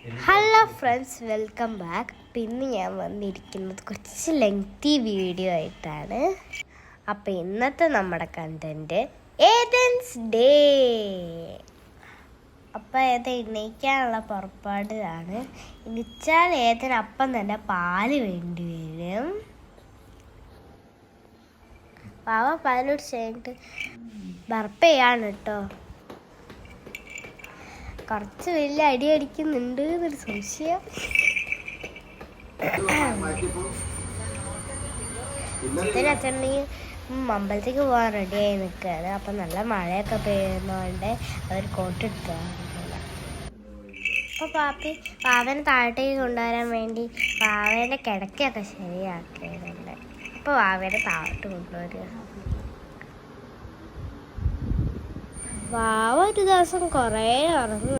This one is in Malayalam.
Hello friends, welcome back. പിന്നെ ഞാൻ വന്നിരിക്കുന്നത് കുറച്ച് ലെങ്തി വീഡിയോ ആയിട്ടാണ്. അപ്പോൾ ഇന്നത്തെ നമ്മുടെ കണ്ടന്റ് ഏതൻസ് ഡേ. അപ്പോൾ ഏതൻ എണീക്കാനുള്ള പുറപ്പാടിലാണ്. എണീച്ചാൽ ഏതൻ അപ്പം തന്നെ പാല് വേണ്ടി വരും. പാവ പാലോട് കഴിഞ്ഞിട്ട് ബർപ്പ് ചെയ്യാണ് കേട്ടോ. കുറച്ച് വലിയ അടി അടിക്കുന്നുണ്ട് എന്നൊരു സംശയം. അച്ഛനെങ്കിൽ അമ്പലത്തേക്ക് പോകാൻ റെഡിയായി നിൽക്കുകയാണ്. അപ്പം നല്ല മഴയൊക്കെ പെയ്യുന്നതുകൊണ്ട് അവർ കോട്ടെടുത്തതാണ്. അപ്പോൾ പാവനെ താഴത്തേക്ക് കൊണ്ടുവരാൻ വേണ്ടി പാവേൻ്റെ കിടക്കയൊക്കെ ശരിയാക്കിയതുണ്ട്. അപ്പോൾ പാവേനെ താഴോട്ട് കൊണ്ടുവരിക. വാവ ഒരു ദിവസം കുറേ ഉറങ്ങും.